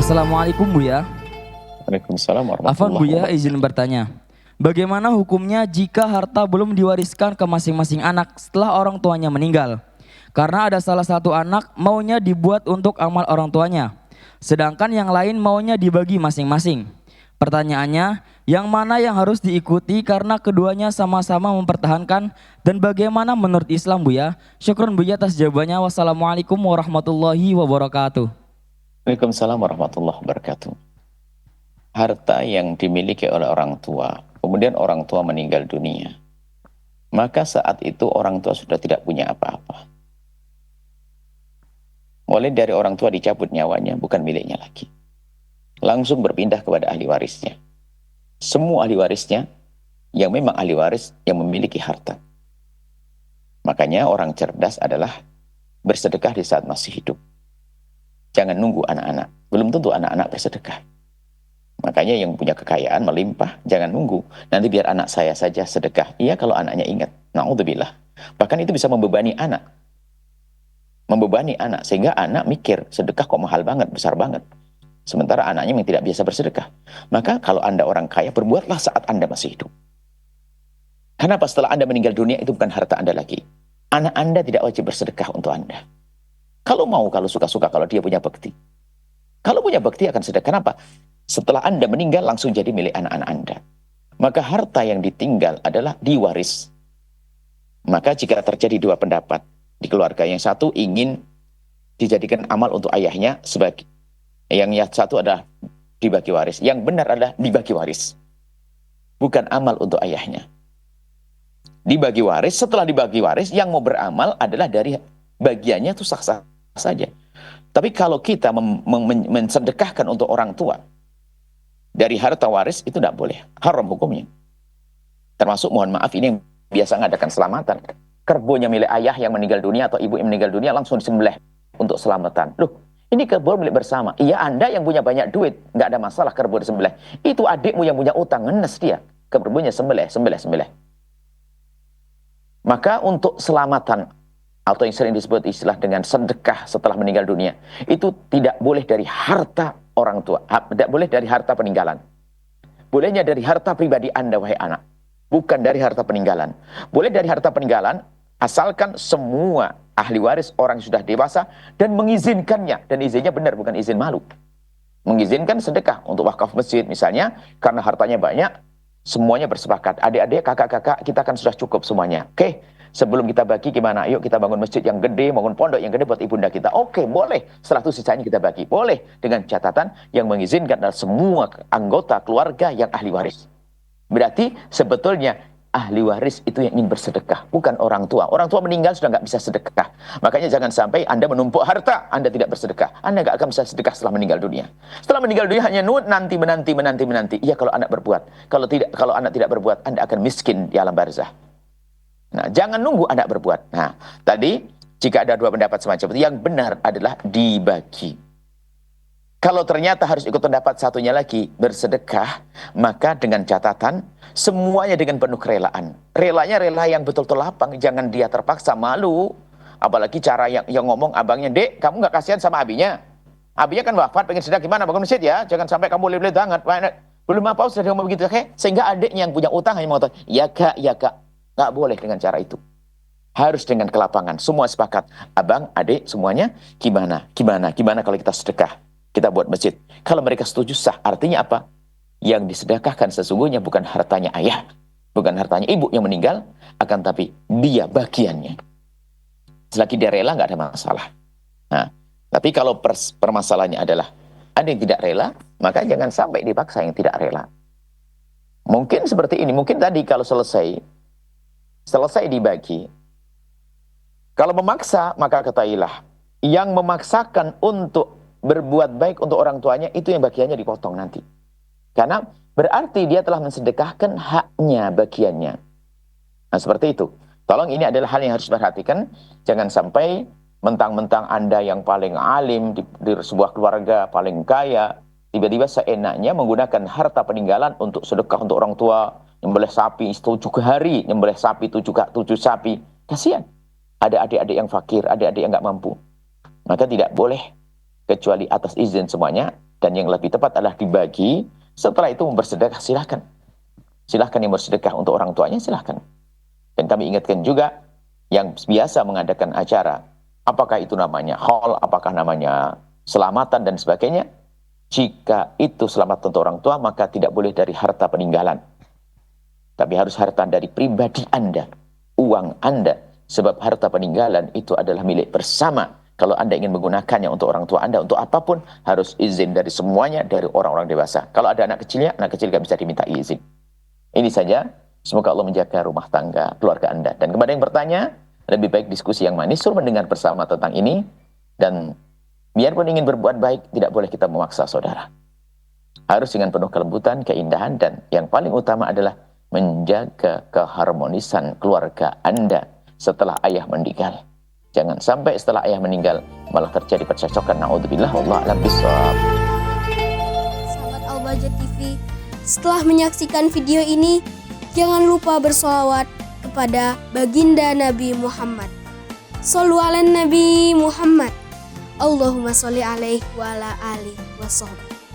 Assalamualaikum Buya. Waalaikumsalam Afwan warahmatullahi Buya, wabarakatuh. izin bertanya. Bagaimana hukumnya jika harta belum diwariskan ke masing-masing anak setelah orang tuanya meninggal? Karena ada salah satu anak maunya dibuat untuk amal orang tuanya, sedangkan yang lain maunya dibagi masing-masing. Pertanyaannya, yang mana yang harus diikuti karena keduanya sama-sama mempertahankan, dan bagaimana menurut Islam Buya? Syukron Buya atas jawabannya. Wassalamualaikum warahmatullahi wabarakatuh. Waalaikumsalam warahmatullahi wabarakatuh. Harta yang dimiliki oleh orang tua, kemudian orang tua meninggal dunia, maka saat itu orang tua sudah tidak punya apa-apa. Mulai dari orang tua dicabut nyawanya, bukan miliknya lagi. Langsung berpindah kepada ahli warisnya. Semua ahli warisnya, yang memang ahli waris, yang memiliki harta. Makanya orang cerdas adalah bersedekah di saat masih hidup. Jangan nunggu anak-anak. Belum tentu anak-anak bersedekah. Makanya yang punya kekayaan melimpah, jangan nunggu. Nanti biar anak saya saja sedekah. Iya kalau anaknya ingat. Na'udzubillah. Bahkan itu bisa membebani anak. Membebani anak. Sehingga anak mikir, sedekah kok mahal banget, besar banget. Sementara anaknya yang tidak biasa bersedekah. Maka kalau Anda orang kaya, berbuatlah saat Anda masih hidup. Kenapa setelah Anda meninggal dunia itu bukan harta Anda lagi. Anak Anda tidak wajib bersedekah untuk Anda. Kalau mau, kalau suka-suka, kalau dia punya bakti. Kalau punya bakti akan sedekah. Kenapa? Setelah Anda meninggal langsung jadi milik anak-anak Anda. Maka harta yang ditinggal adalah diwaris. Maka jika terjadi dua pendapat di keluarga, yang satu ingin dijadikan amal untuk ayahnya sebagai, yang satu adalah dibagi waris. Yang benar adalah dibagi waris. Bukan amal untuk ayahnya. Dibagi waris, setelah dibagi waris, yang mau beramal adalah dari bagiannya itu sah-sah saja. Tapi kalau kita mensedekahkan untuk orang tua, dari harta waris itu tidak boleh, haram hukumnya. Termasuk mohon maaf ini yang biasa mengadakan selamatan. Kerbonya milik ayah yang meninggal dunia atau ibu yang meninggal dunia langsung disembelih untuk selamatan. Loh, ini kerbo milik bersama. Iya Anda yang punya banyak duit, nggak ada masalah kerbo disembelih. Itu adikmu yang punya utang, ngenes dia. Kerbonya sembelih. Maka untuk selamatan atau yang sering disebut istilah dengan sedekah setelah meninggal dunia, itu tidak boleh dari harta orang tua, tidak boleh dari harta peninggalan. Bolehnya dari harta pribadi Anda, wahai anak. Bukan dari harta peninggalan. Boleh dari harta peninggalan, asalkan semua ahli waris orang yang sudah dewasa dan mengizinkannya. Dan izinnya benar, bukan izin malu. Mengizinkan sedekah untuk wakaf masjid misalnya, karena hartanya banyak, semuanya bersepakat. Adik-adik, kakak-kakak, kita kan sudah cukup semuanya. Oke, sebelum kita bagi gimana? Yuk kita bangun masjid yang gede, bangun pondok yang gede buat ibunda kita. Oke, boleh. Setelah itu sisanya kita bagi. Boleh. Dengan catatan yang mengizinkan adalah semua anggota keluarga yang ahli waris. Berarti sebetulnya ahli waris itu yang ingin bersedekah, bukan orang tua. Orang tua meninggal sudah nggak bisa sedekah. Makanya jangan sampai Anda menumpuk harta, Anda tidak bersedekah. Anda nggak akan bisa sedekah setelah meninggal dunia. Setelah meninggal dunia hanya menanti. Iya kalau anak berbuat. Kalau anak tidak berbuat, Anda akan miskin di alam barzah. Nah, jangan nunggu anak berbuat. Nah, tadi jika ada dua pendapat semacam itu, yang benar adalah dibagi. Kalau ternyata harus ikut pendapat satunya lagi, bersedekah, maka dengan catatan, semuanya dengan penuh kerelaan. Relanya rela yang betul-betul lapang, jangan dia terpaksa malu. Apalagi cara yang ngomong abangnya, Dek, kamu nggak kasihan sama abinya? Abinya kan wafat, pengen sedekah gimana, bangun masjid ya, jangan sampai kamu lelet banget. Belum apa sudah ngomong begitu, oke? Sehingga adiknya yang punya utang hanya mengatakan, ya kak, nggak boleh dengan cara itu. Harus dengan kelapangan, semua sepakat. Abang, adik, semuanya gimana kalau kita sedekah? Kita buat masjid. Kalau mereka setuju sah, artinya apa? Yang disedekahkan sesungguhnya bukan hartanya ayah, bukan hartanya ibu yang meninggal, akan tapi dia bagiannya. Selagi dia rela nggak ada masalah. Nah, tapi kalau permasalahannya adalah ada yang tidak rela, maka jangan sampai dipaksa yang tidak rela. Mungkin seperti ini, mungkin tadi kalau selesai dibagi. Kalau memaksa, maka ketahuilah, yang memaksakan untuk berbuat baik untuk orang tuanya, itu yang bagiannya dipotong nanti. Karena berarti dia telah mensedekahkan haknya, bagiannya. Nah, seperti itu. Tolong ini adalah hal yang harus diperhatikan. Jangan sampai mentang-mentang Anda yang paling alim di sebuah keluarga, paling kaya, tiba-tiba seenaknya menggunakan harta peninggalan untuk sedekah untuk orang tua, nyembelih sapi 7 hari, nyembelih sapi 7 sapi. Kasihan. Ada adik-adik yang fakir, adik-adik yang nggak mampu. Maka tidak boleh kecuali atas izin semuanya, Dan yang lebih tepat adalah dibagi, setelah itu bersedekah, silahkan. Silahkan yang bersedekah untuk orang tuanya, silahkan. Dan kami ingatkan juga yang biasa mengadakan acara, apakah itu namanya haul, apakah namanya selamatan dan sebagainya. Jika itu selamat untuk orang tua, maka tidak boleh dari harta peninggalan. Tapi harus harta dari pribadi Anda, uang Anda. Sebab harta peninggalan itu adalah milik bersama. Kalau Anda ingin menggunakannya untuk orang tua Anda, untuk apapun, harus izin dari semuanya, dari orang-orang dewasa. Kalau ada anak kecilnya, anak kecil nggak bisa diminta izin. Ini saja, semoga Allah menjaga rumah tangga keluarga Anda. Dan kepada yang bertanya, lebih baik diskusi yang manis, suruh mendengar bersama tentang ini. Dan biarpun ingin berbuat baik, tidak boleh kita memaksa saudara. Harus dengan penuh kelembutan, keindahan, dan yang paling utama adalah menjaga keharmonisan keluarga Anda setelah ayah meninggal. Jangan sampai setelah ayah meninggal malah terjadi percekcokan. Naudzubillah, wallahu a'lam bishawab. Sahabat Al-Bahjah TV, setelah menyaksikan video ini, jangan lupa bersolawat kepada baginda Nabi Muhammad. Shollu ala Nabi Muhammad. Allahumma sholli alaihi wa ala alihi wa sahbihi.